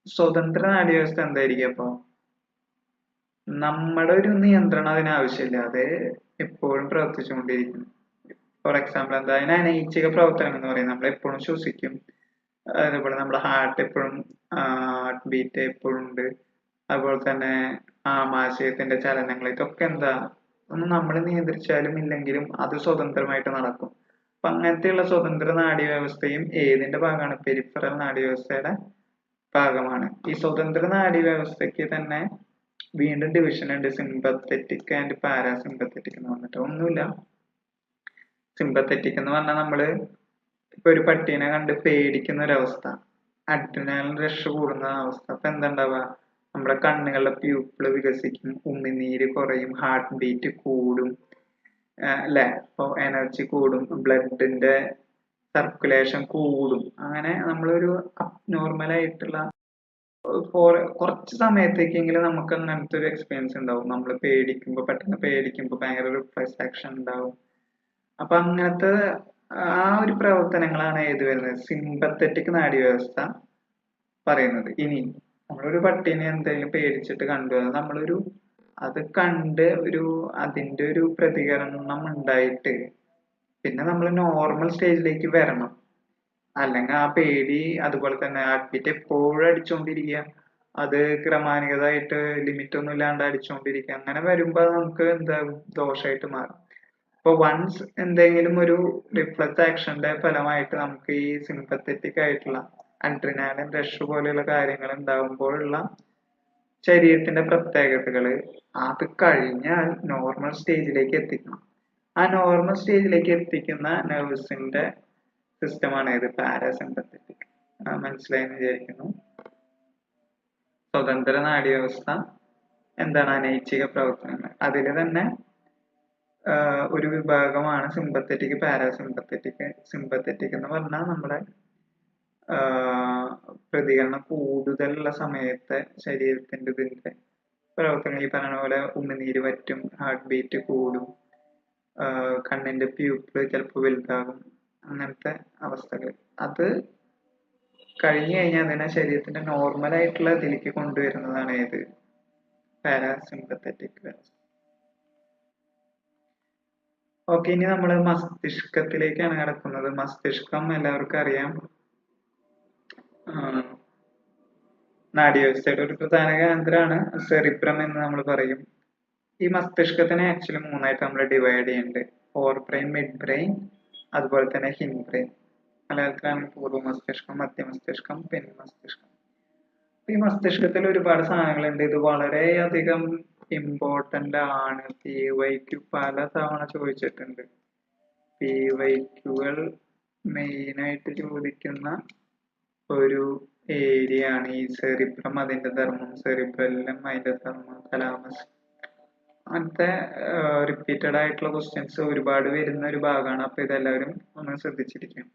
സ്വതന്ത്ര നാഡീവ്യവസ്ഥ എന്തായിരിക്കും? അപ്പൊ നമ്മുടെ ഒരു നിയന്ത്രണം അതിനാവശ്യമില്ല, അത് എപ്പോഴും പ്രവർത്തിച്ചുകൊണ്ടിരിക്കുന്നു. ഫോർ എക്സാമ്പിൾ എന്താ? അതിന് അനൈച്ഛിക പ്രവർത്തനം എന്ന് പറയുന്നത് നമ്മൾ എപ്പോഴും ശ്വസിക്കും, അതേപോലെ നമ്മുടെ ഹാർട്ട് എപ്പോഴും ഹാർട്ട് ബീറ്റ് എപ്പോഴും ഉണ്ട്, അതുപോലെ തന്നെ ആമാശയത്തിന്റെ ചലനങ്ങൾ, ഇതൊക്കെ എന്താ? ഒന്നും നമ്മൾ നിയന്ത്രിച്ചാലും ഇല്ലെങ്കിലും അത് സ്വതന്ത്രമായിട്ട് നടക്കും. അപ്പൊ അങ്ങനത്തെയുള്ള സ്വതന്ത്ര നാഡീവ്യവസ്ഥയും ഏതിന്റെ ഭാഗമാണ്? പെരിഫറൽ നാഡീവ്യവസ്ഥയുടെ ഭാഗമാണ്. ഈ സ്വതന്ത്ര നാഡീവ്യവസ്ഥയ്ക്ക് തന്നെ വീണ്ടും ഡിവിഷൻ ഉണ്ട്. സിമ്പത്തറ്റിക് ആൻഡ് പാരാസിമ്പത്തറ്റിക് എന്ന് പറഞ്ഞിട്ട്. ഒന്നുമില്ല, സിമ്പത്തറ്റിക് എന്ന് പറഞ്ഞാൽ നമ്മള് ഇപ്പൊ ഒരു പട്ടീനെ കണ്ട് പേടിക്കുന്ന ഒരവസ്ഥ, അഡ്രിനാലിൻ റഷ് കൂടുന്ന അവസ്ഥ. അപ്പൊ എന്താ ഉണ്ടാവുക? നമ്മുടെ കണ്ണുകളുടെ പ്യൂപ്പിള് വികസിക്കും, ഉമിനീര് കുറയും, ഹാർട്ട് ബീറ്റ് കൂടും, അല്ലെ? അപ്പൊ എനർജി കൂടും, ബ്ലഡിന്റെ സർക്കുലേഷൻ കൂടും. അങ്ങനെ നമ്മളൊരു അബ്നോർമൽ ആയിട്ടുള്ള കുറച്ച് സമയത്തേക്കെങ്കിലും നമുക്ക് അങ്ങനത്തെ ഒരു എക്സ്പീരിയൻസ് ഉണ്ടാവും. നമ്മൾ പേടിക്കുമ്പോൾ, പെട്ടെന്ന് പേടിക്കുമ്പോൾ ഭയങ്കര റിഫ്ലെക്സ് ആക്ഷൻ ഉണ്ടാവും. അപ്പൊ അങ്ങനത്തെ ആ ഒരു പ്രവർത്തനങ്ങളാണ് ഏത് വരുന്നത്, സിമ്പത്തറ്റിക് നാഡീവ്യവസ്ഥ പറയുന്നത്. ഇനി നമ്മളൊരു പട്ടീനെ എന്തെങ്കിലും പേടിച്ചിട്ട് കണ്ടു, നമ്മളൊരു അത് കണ്ട് അതിന്റെ ഒരു പ്രതികരണം ഉണ്ടായിട്ട് പിന്നെ നമ്മൾ നോർമൽ സ്റ്റേജിലേക്ക് വരണം. അല്ലെങ്കിൽ ആ പേടി അതുപോലെ തന്നെ ഹാർട്ട് എപ്പോഴും അടിച്ചുകൊണ്ടിരിക്കുക, അത് ക്രമാനുഗതമായിട്ട് ലിമിറ്റ് ഒന്നും ഇല്ലാണ്ട് അടിച്ചുകൊണ്ടിരിക്കുക, അങ്ങനെ വരുമ്പോൾ നമുക്ക് എന്താ ദോഷമായിട്ട് മാറും. ഇപ്പൊ വൺസ് എന്തെങ്കിലും ഒരു റിഫ്ലക്സ് ആക്ഷന്റെ ഫലമായിട്ട് നമുക്ക് ഈ സിമ്പത്തറ്റിക് ആയിട്ടുള്ള അഡ്രിനാലിൻ റഷ് പോലെയുള്ള കാര്യങ്ങൾ ഉണ്ടാകുമ്പോഴുള്ള ശരീരത്തിന്റെ പ്രത്യേകതകൾ അത് കഴിഞ്ഞാൽ നോർമൽ സ്റ്റേജിലേക്ക് എത്തിക്കണം. ആ നോർമൽ സ്റ്റേജിലേക്ക് എത്തിക്കുന്ന നെർവസിന്റെ സിസ്റ്റമാണ് ഇത് പാരാസിമ്പത്തറ്റിക്. മനസ്സിലായെന്ന് വിചാരിക്കുന്നു. സ്വതന്ത്ര നാഡീവ്യവസ്ഥ എന്താണ്, അനൈച്ഛിക പ്രവർത്തനങ്ങൾ. അതിൽ തന്നെ ഒരു വിഭാഗമാണ് സിമ്പത്തറ്റിക്, പാരാസിമ്പത്തറ്റിക്. സിമ്പത്തറ്റിക് എന്ന് പറഞ്ഞാൽ നമ്മുടെ പ്രതികരണം കൂടുതലുള്ള സമയത്തെ ശരീരത്തിന്റെ ഇതിന്റെ പ്രവർത്തനങ്ങൾ, ഈ പറഞ്ഞ പോലെ ഉമിനീര് വറ്റും, ഹാർട്ട് ബീറ്റ് കൂടും, കണ്ണിന്റെ പ്യൂപ്പിൾ ചിലപ്പോൾ വലുതാകും, അങ്ങനത്തെ അവസ്ഥകൾ. അത് കഴിഞ്ഞു കഴിഞ്ഞാൽ അതിനെ ശരീരത്തിന്റെ നോർമൽ ആയിട്ടുള്ള ഇതിലേക്ക് കൊണ്ടുവരുന്നതാണ് ഏത്, പാരാസിമ്പത്തറ്റിക് വ്യവസ്ഥ. ഓക്കെ, ഇനി നമ്മൾ മസ്തിഷ്കത്തിലേക്കാണ് കിടക്കുന്നത്. മസ്തിഷ്കം എല്ലാവർക്കും അറിയാം നാഡീവ്യവസ്ഥയുടെ ഒരു പ്രധാന കേന്ദ്രമാണ്, സെറിബ്രം എന്ന് നമ്മൾ പറയും. ഈ മസ്തിഷ്കത്തിനെ ആക്ച്വലി മൂന്നായിട്ട് നമ്മൾ ഡിവൈഡ് ചെയ്യുന്നുണ്ട്: ഫോർ ബ്രെയിൻ, മിഡ് ബ്രെയിൻ, അതുപോലെ തന്നെ ഹിൻ ബ്രെയിൻ. മലയാളത്തിലാണ് പൂർവ്വ മസ്തിഷ്കം, മധ്യ മസ്തിഷ്കം, പിൻ മസ്തിഷ്കം. ഈ മസ്തിഷ്കത്തിൽ ഒരുപാട് സാധനങ്ങളുണ്ട്. ഇത് വളരെയധികം ഇമ്പോർട്ടന്റ് ആണ്. PYQ പല തവണ ചോദിച്ചിട്ടുണ്ട്. PYQകൾ മെയിൻ ആയിട്ട് ചോദിക്കുന്ന ഒരു ഏരിയ ആണ് ഈ സെറിബ്രം, അതിന്റെ ധർമ്മം, സെറിബ്രല്ലം അതിന്റെ ധർമ്മം, തലാമസ്. അങ്ങനത്തെ റിപ്പീറ്റഡ് ആയിട്ടുള്ള ക്വസ്റ്റ്യൻസ് ഒരുപാട് വരുന്ന ഒരു ഭാഗമാണ്. അപ്പൊ ഇതെല്ലാവരും ഒന്ന് ശ്രദ്ധിച്ചിരിക്കും.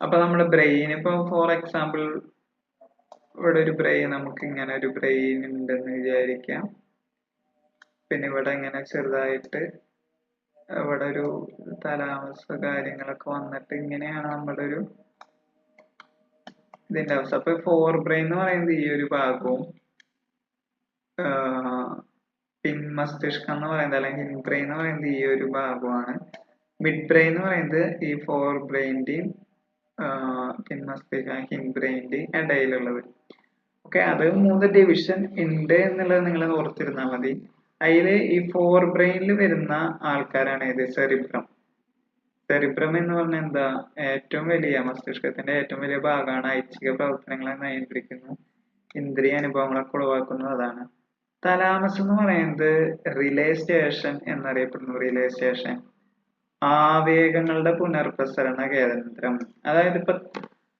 അപ്പൊ നമ്മുടെ ബ്രെയിൻ, ഇപ്പൊ ഫോർ എക്സാമ്പിൾ ഇവിടെ ഒരു ബ്രെയിൻ, നമുക്ക് ഇങ്ങനെ ഒരു ബ്രെയിൻ ഉണ്ടെന്ന് വിചാരിക്കാം. പിന്നെ ഇവിടെ ഇങ്ങനെ ചെറുതായിട്ട് ഇവിടെ ഒരു തലാമസ് കാര്യങ്ങളൊക്കെ വന്നിട്ട് ഇങ്ങനെയാണ് നമ്മുടെ ഒരു ഇതിന്റെ അവസ്ഥ. അപ്പൊ ഫോർ ബ്രെയിൻ എന്ന് പറയുന്നത് ഈ ഒരു ഭാഗവും, പിൻ മസ്തിഷ്കം എന്ന് പറയുന്നത് അല്ലെങ്കിൽ ഹിൻ ബ്രെയിൻ എന്ന് പറയുന്നത് ഈ ഒരു ഭാഗമാണ്. മിഡ് ബ്രെയിൻ എന്ന് പറയുന്നത് ഈ ഫോർ ബ്രെയിൻ്റെയും പിൻ മസ്തിഷ്കം, ഹിൻ ബ്രെയിൻ്റെയും ഇടയിലുള്ളത്. ഓക്കെ, അത് 3 ഡിവിഷൻ ഉണ്ട് എന്നുള്ളത് നിങ്ങൾ ഓർത്തിരുന്നാൽ മതി. അതില് ഈ ഫോർ ബ്രെയിനിൽ വരുന്ന ആൾക്കാരാണ് ഇത് സെറിബ്രം. സെറിബ്രം എന്ന് പറഞ്ഞാൽ എന്താ, ഏറ്റവും വലിയ മസ്തിഷ്കത്തിന്റെ ഏറ്റവും വലിയ ഭാഗമാണ്. ഐച്ഛിക പ്രവർത്തനങ്ങളെ നിയന്ത്രിക്കുന്നു, ഇന്ദ്രിയ അനുഭവങ്ങളൊക്കെ ഉളവാക്കുന്നത് അതാണ്. തലാമസ് എന്ന് പറയുന്നത് റിലേ സ്റ്റേഷൻ എന്നറിയപ്പെടുന്നു. റിലേ സ്റ്റേഷൻ, ആവേഗങ്ങളുടെ പുനർപ്രസരണ കേന്ദ്രം. അതായത് ഇപ്പൊ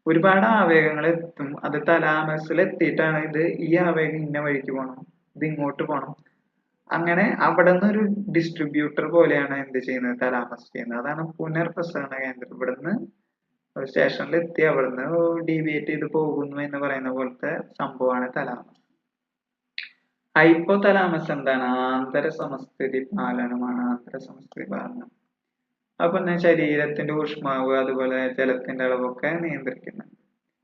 ഒരുപാട് ആവേഗങ്ങൾ എത്തും, അത് തലാമസിൽ എത്തിയിട്ടാണ് ഈ ആവേഗം ഇന്ന വഴിക്ക് പോകണം, ഇത് ഇങ്ങോട്ട് പോകണം, അങ്ങനെ അവിടെ നിന്ന് ഒരു ഡിസ്ട്രിബ്യൂട്ടർ പോലെയാണ് എന്ത് ചെയ്യുന്നത്, തലാമസ് ചെയ്യുന്നത്. അതാണ് പുനർപ്രസരണ കേന്ദ്രം. ഇവിടുന്ന് സ്റ്റേഷനിൽ എത്തി അവിടുന്ന് ഡീവിയേറ്റ് ചെയ്ത് പോകുന്നു എന്ന് പറയുന്ന പോലത്തെ സംഭവമാണ് തലാമസ്. ഹൈപ്പോ തലാമസ് എന്താണ്, ആന്തര സമസ്ഥിതി പാലനമാണ്. ആന്തര സമസ്ഥിതി പാലനം അപ്പൊ ശരീരത്തിന്റെ ഊഷ്മാവ് അതുപോലെ ജലത്തിന്റെ അളവൊക്കെ നിയന്ത്രിക്കുന്നുണ്ട്.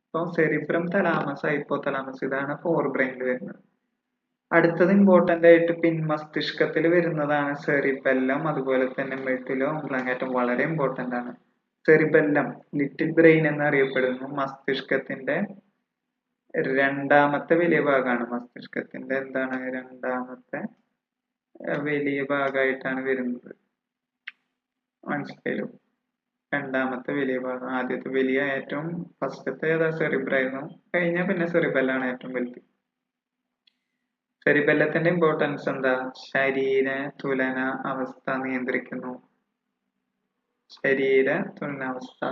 അപ്പൊ സെറിബ്രം, തലാമസ്, ഹൈപ്പോ തലാമസ്, ഇതാണ് ഫോർ ബ്രെയിനിൽ വരുന്നത്. അടുത്തത് ഇമ്പോർട്ടന്റ് ആയിട്ട് പിൻ മസ്തിഷ്കത്തിൽ വരുന്നതാണ് സെറിബെല്ലം, അതുപോലെ തന്നെ മെഡുല ഓബ്ലോംഗാറ്റ. വളരെ ഇമ്പോർട്ടന്റ് ആണ്. സെറിബെല്ലം ലിറ്റിൽ ബ്രെയിൻ എന്നറിയപ്പെടുന്നു. മസ്തിഷ്കത്തിന്റെ രണ്ടാമത്തെ വലിയ ഭാഗമാണ്. മസ്തിഷ്കത്തിന്റെ എന്താണ്, രണ്ടാമത്തെ വലിയ ഭാഗമായിട്ടാണ് വരുന്നത്. മനസ്സിലായല്ലോ, രണ്ടാമത്തെ വലിയ ഭാഗം. ആദ്യത്തെ വലിയ ഏറ്റവും ഫസ്റ്റത്തെ ഏതാ, സെറിബ്രായിരുന്നു. കഴിഞ്ഞാൽ പിന്നെ സെറിബെല്ലാണ് ഏറ്റവും വലുത്. സെറിബെല്ലത്തിന്റെ ഇമ്പോർട്ടൻസ് എന്താ, ശരീര തുലന അവസ്ഥ നിയന്ത്രിക്കുന്നു. ശരീര തുലനാവസ്ഥ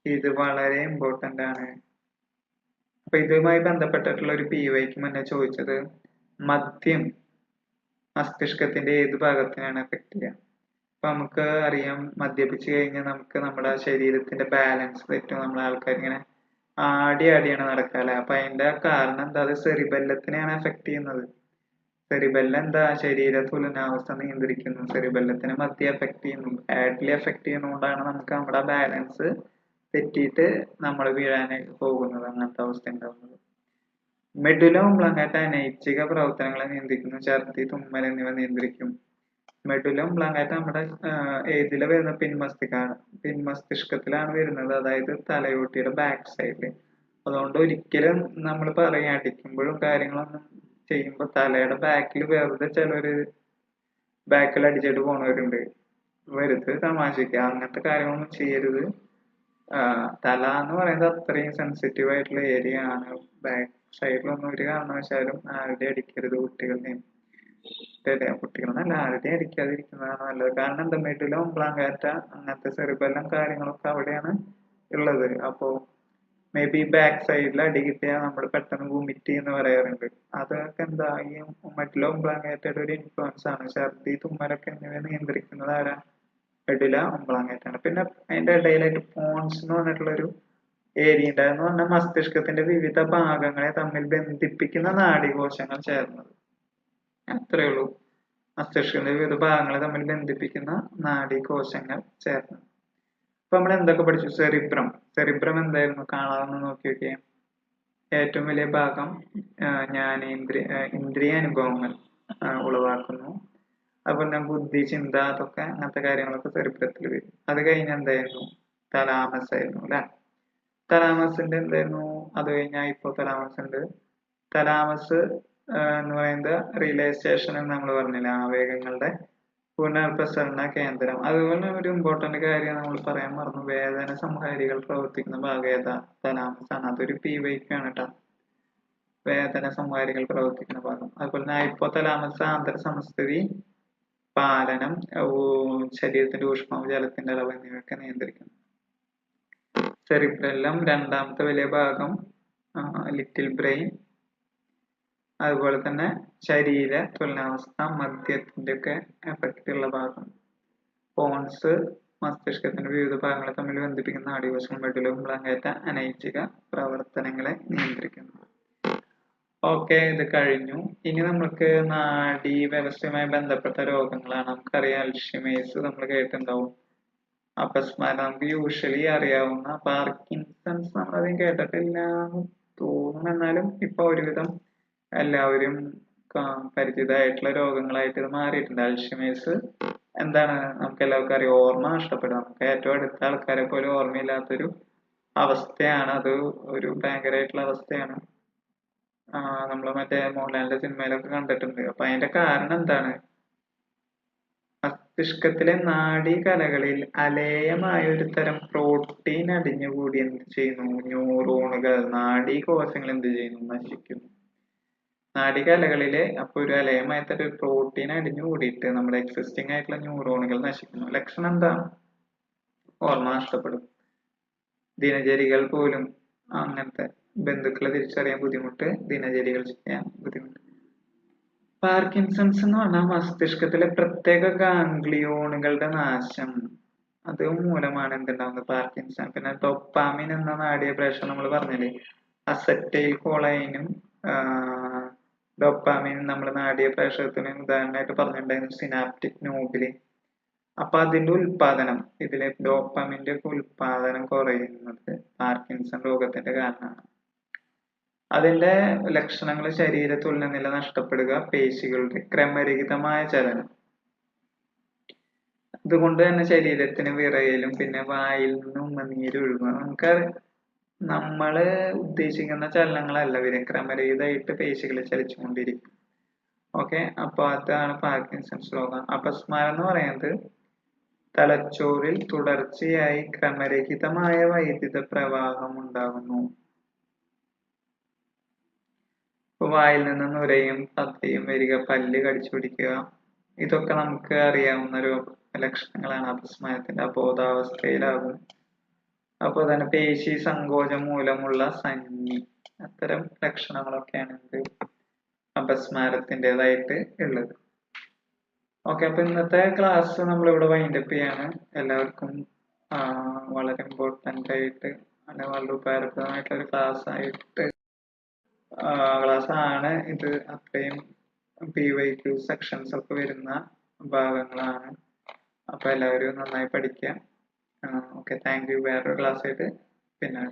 ഇത് വളരെ ഇമ്പോർട്ടന്റ് ആണ്. അപ്പൊ ഇതുമായി ബന്ധപ്പെട്ടിട്ടുള്ള ഒരു PYക്ക് മുന്നേ ചോദിച്ചത്, മദ്യം മസ്തിഷ്കത്തിന്റെ ഏത് ഭാഗത്തിനാണ് എഫക്ട് ചെയ്യുക? ഇപ്പൊ നമുക്ക് അറിയാം, മദ്യപിച്ച് കഴിഞ്ഞാൽ നമുക്ക് നമ്മുടെ ശരീരത്തിന്റെ ബാലൻസ് തെറ്റും. നമ്മളെ ആൾക്കാർ ഇങ്ങനെ ആടിയാണ് നടക്കാല്ലേ. അപ്പൊ അതിന്റെ കാരണം എന്താ? അത് സെറിബെല്ലത്തിനെയാണ് എഫക്ട് ചെയ്യുന്നത്. സെറിബെല്ലം എന്താ? ശരീര തുലനാവസ്ഥ നിയന്ത്രിക്കുന്നു. സെറിബെല്ലത്തിനെ മദ്യം എഫക്ട് ചെയ്യുന്നു. ബാഡ്ലി എഫക്ട് ചെയ്യുന്നതുകൊണ്ടാണ് നമുക്ക് നമ്മുടെ ബാലൻസ് തെറ്റിയിട്ട് നമ്മൾ വീഴാനായിട്ട് പോകുന്നത്, അങ്ങനത്തെ അവസ്ഥ ഉണ്ടാവുന്നത്. മെഡുല ഒബ്ലോങ്കാറ്റ അനൈച്ഛിക പ്രവർത്തനങ്ങളെ നിയന്ത്രിക്കുന്നു. ഛർദി, തുമ്മൽ എന്നിവ നിയന്ത്രിക്കും. മെഡുല ഒബ്ലോങ്കാറ്റ നമ്മുടെ ഏതിലെ വരുന്ന പിൻമസ്തിഷ്കത്തിലാണ് വരുന്നത്, അതായത് തലയോട്ടിയുടെ ബാക്ക് സൈഡിൽ. അതുകൊണ്ട് ഒരിക്കലും നമ്മൾ പറയാം, അടിക്കുമ്പോഴും കാര്യങ്ങളൊന്നും ചെയ്യുമ്പോൾ തലയുടെ ബാക്കിൽ വെറുതെ ചിലര് ബാക്കിൽ അടിച്ചിട്ട് പോണവരുണ്ട്. വെറുതെ തമാശക്ക് അങ്ങനത്തെ കാര്യങ്ങളൊന്നും ചെയ്യരുത്. തല എന്ന് പറയുന്നത് അത്രയും സെൻസിറ്റീവ് ആയിട്ടുള്ള ഏരിയ ആണ്. ബാക്ക് സൈഡിലൊന്നും ഒരു കാരണവശാലും ആരുടെ അടിക്കരുത്. കുട്ടികളെന്നല്ല, ആരുടെ അടിക്കാതിരിക്കുന്നതാണ് നല്ലത്. കാരണം എന്താ? മെഡുല ഒബ്ലോങ്കാറ്റ അങ്ങനത്തെ സെറിബെല്ലം കാര്യങ്ങളൊക്കെ അവിടെയാണ് ഉള്ളത്. അപ്പോ മേ ബി ബാക്ക് സൈഡിൽ അടി കിട്ടിയാൽ നമ്മൾ പെട്ടെന്ന് വൊമിറ്റ് എന്ന് പറയാറുണ്ട്. അതൊക്കെ എന്താ? ഈ മെഡുല ഒബ്ലോങ്കാറ്റയുടെ ഒരു ഇൻഫ്ലുവൻസ് ആണ്. ഛർദി, തുമ്മലൊക്കെ എന്നിവ നിയന്ത്രിക്കുന്നത് ആരാ? മെഡുല ഒബ്ലോങ്കാറ്റ ആണ്. പിന്നെ അതിന്റെ ഇടയിലായിട്ട് പോൺസ് എന്ന് പറഞ്ഞിട്ടുള്ളൊരു ഏരിയ ഉണ്ട്. എന്ന് പറഞ്ഞാൽ മസ്തിഷ്കത്തിന്റെ വിവിധ ഭാഗങ്ങളെ തമ്മിൽ ബന്ധിപ്പിക്കുന്ന നാഡീകോശങ്ങൾ ചേർന്നത്. അത്രേ ഉള്ളൂ. മസ്തിഷ്കത്തിന്റെ വിവിധ ഭാഗങ്ങളെ തമ്മിൽ ബന്ധിപ്പിക്കുന്ന നാഡീകോശങ്ങൾ ചേർന്നത്. അപ്പൊ നമ്മൾ എന്തൊക്കെ പഠിച്ചു? സെറിബ്രം എന്തായിരുന്നു? കാണാതെ നോക്കി നോക്കിയേ. ഏറ്റവും വലിയ ഭാഗം ഇന്ദ്രിയ അനുഭവങ്ങൾ ഉളവാക്കുന്നു. അതുപോലെ തന്നെ ബുദ്ധി, ചിന്ത, അതൊക്കെ അങ്ങനത്തെ കാര്യങ്ങളൊക്കെ സെറിബ്രത്തിൽ വരും. അത് കഴിഞ്ഞ് എന്തായിരുന്നു? തലാമസ് ആയിരുന്നു അല്ലെ. തലാമസിന്റെ എന്തായിരുന്നു? അത് കഴിഞ്ഞാൽ ഹൈപ്പോതലാമസ് ഉണ്ട്. തലാമസ് എന്ന് പറയുന്നത് റിലേ സ്റ്റേഷൻ എന്ന് നമ്മൾ പറഞ്ഞില്ല, ആവേഗങ്ങളുടെ പുനർപ്രസരണ കേന്ദ്രം. അതുപോലെ ഒരു ഇമ്പോർട്ടന്റ് കാര്യം നമ്മൾ പറയാൻ മറന്നു, വേദന സംഹാരികൾ പ്രവർത്തിക്കുന്ന ഭാഗം ഏതാ? തലാമസ് ആണ്. അതൊരു PYQ ആണ് കേട്ടോ. വേദന സംഹാരികൾ പ്രവർത്തിക്കുന്ന ഭാഗം. അതുപോലെ തന്നെ ഹൈപ്പോതലാമസ് ആന്തര സമസ്ഥിതി, പാലനം, ശരീരത്തിന്റെ ഊഷ്മാവ്, ജലത്തിന്റെ അളവ് എന്നിവയൊക്കെ നിയന്ത്രിക്കുന്നു. സെറിബ്രെല്ലം രണ്ടാമത്തെ വലിയ ഭാഗം, ലിറ്റിൽ ബ്രെയിൻ, അതുപോലെ തന്നെ ശരീര തുലനാവസ്ഥ, മദ്യത്തിന്റെ ഒക്കെ എഫക്റ്റ് ഉള്ള ഭാഗം. പോൺസ് മസ്തിഷ്കത്തിന്റെ വിവിധ ഭാഗങ്ങളെ തമ്മിൽ ബന്ധിപ്പിക്കുന്ന നാഡീകോശങ്ങൾ. മെഡുല ഒബ്ലോങ്കാറ്റ അനൈച്ഛിക പ്രവർത്തനങ്ങളെ നിയന്ത്രിക്കുന്നു. ഓക്കെ, ഇത് കഴിഞ്ഞു. ഇനി നമുക്ക് നാഡീ വ്യവസ്ഥയുമായി ബന്ധപ്പെട്ട രോഗങ്ങളാണ്. നമുക്കറിയാം, അൽഷിമേഴ്സ് നമ്മൾ കേട്ടിട്ടുണ്ടാവും. അപസ്മാരം നമുക്ക് യൂഷ്വലി അറിയാവുന്ന. പാർക്കിൻസൺസ് നമ്മളധികം കേട്ടിട്ടില്ല തോന്നുന്നു, എന്നാലും ഇപ്പൊ ഒരുവിധം എല്ലാവരും പരിചിതമായിട്ടുള്ള രോഗങ്ങളായിട്ട് ഇത് മാറിയിട്ടുണ്ട്. അൽഷിമേഴ്സ് എന്താണ്? നമുക്ക് എല്ലാവർക്കും അറിയാം, ഓർമ്മ നഷ്ടപ്പെടുക. നമുക്ക് ഏറ്റവും അടുത്ത ആൾക്കാരെ പോലും ഓർമ്മയില്ലാത്തൊരു അവസ്ഥയാണ് അത്. ഒരു ഭയങ്കരമായിട്ടുള്ള അവസ്ഥയാണ്. നമ്മൾ മറ്റേ മോഹൻലാലിന്റെ സിനിമയിലൊക്കെ കണ്ടിട്ടുണ്ട്. അപ്പൊ അതിന്റെ കാരണം എന്താണ്? മസ്തിഷ്കത്തിലെ നാഡീകലകളിൽ അലേയമായ ഒരു തരം പ്രോട്ടീൻ അടിഞ്ഞുകൂടി എന്ത് ചെയ്യുന്നു? ന്യൂറോണുകൾ, നാഡീകോശങ്ങൾ എന്ത് ചെയ്യുന്നു? നശിക്കുന്നു. നാഡീകലകളിലെ അപ്പൊ ഒരു അലേയമായ ഒരു പ്രോട്ടീൻ അടിഞ്ഞു കൂടിയിട്ട് നമ്മുടെ എക്സിസ്റ്റിംഗ് ആയിട്ടുള്ള ന്യൂറോണുകൾ നശിക്കുന്നു. ലക്ഷണം എന്താ? ഓർമ്മ നഷ്ടപ്പെടും. ദിനചര്യകൾ പോലും അങ്ങനത്തെ ബന്ധുക്കളെ തിരിച്ചറിയാൻ ബുദ്ധിമുട്ട്, ദിനചര്യകൾ ചെയ്യാൻ ബുദ്ധിമുട്ട്. പാർക്കിൻസൺസ് എന്ന് പറഞ്ഞാൽ മസ്തിഷ്കത്തിലെ പ്രത്യേക ഗാംഗ്ലിയോണുകളുടെ നാശം, അത് മൂലമാണ് എന്തുണ്ടാവുന്നത്? പാർക്കിൻസൺ. പിന്നെ ഡോപ്പാമിൻ എന്ന നാഡീപ്രേഷണം നമ്മൾ പറഞ്ഞില്ലേ, അസറ്റൈൽ കോളൈനും ഡോപ്പാമിൻ നമ്മൾ നാഡീപ്രേഷണത്തിന് ഉദാഹരണമായിട്ട് പറഞ്ഞിട്ടുണ്ടായിരുന്നു, സിനാപ്റ്റിക് ന്യൂബില്. അപ്പൊ അതിന്റെ ഉൽപാദനം, ഇതിലെ ഡോപ്പാമിന്റെ ഒക്കെ ഉൽപാദനം കുറയുന്നത് പാർക്കിൻസൺ രോഗത്തിന്റെ കാരണമാണ്. അതിന്റെ ലക്ഷണങ്ങൾ ശരീര തുലനനില നഷ്ടപ്പെടുക, പേശികളുടെ ക്രമരഹിതമായ ചലനം. അതുകൊണ്ട് തന്നെ ശരീരത്തിന് വിറയലും പിന്നെ വായിൽ നിന്നും ഉമിനീരൊഴുകുക. നമ്മള് ഉദ്ദേശിക്കുന്ന ചലനങ്ങളല്ല വരും, ക്രമരഹിതമായിട്ട് പേശികൾ ചലിച്ചുകൊണ്ടിരിക്കും. ഓക്കെ, അപ്പൊ അതാണ് പാർക്കിൻസൺസ് രോഗം. അപസ്മാരം എന്ന് പറയുന്നത് തലച്ചോറിൽ തുടർച്ചയായി ക്രമരഹിതമായ വൈദ്യുത പ്രവാഹം ഉണ്ടാകുന്നു. വായിൽ നിന്ന് നുരയും പതയും വരിക, പല്ല് കടിച്ചു പിടിക്കുക, ഇതൊക്കെ നമുക്ക് അറിയാവുന്ന ഒരു ലക്ഷണങ്ങളാണ് അപസ്മാരത്തിന്റെ. അബോധാവസ്ഥയിലാകും. അപ്പൊ തന്നെ പേശി സങ്കോചം മൂലമുള്ള സന്നി, അത്തരം ലക്ഷണങ്ങളൊക്കെയാണ് ഇത് അപസ്മാരത്തിൻ്റെതായിട്ട് ഉള്ളത്. ഓക്കെ, അപ്പൊ ഇന്നത്തെ ക്ലാസ് നമ്മളിവിടെ വൈൻഡപ്പ് ചെയ്യാണ്. എല്ലാവർക്കും വളരെ ഇമ്പോർട്ടൻ്റ് ആയിട്ട് അല്ലെങ്കിൽ വളരെ ഉപകാരപ്രദമായിട്ടുള്ള ഒരു ക്ലാസ് ആണ് ഇത്. അത്രയും PYQ സെക്ഷൻസ് ഒക്കെ വരുന്ന ഭാഗങ്ങളാണ്. അപ്പൊ എല്ലാവരും നന്നായി പഠിക്കുക. Okay, thank you. വേറൊരു ക്ലാസ് ആയിട്ട് പിന്നെ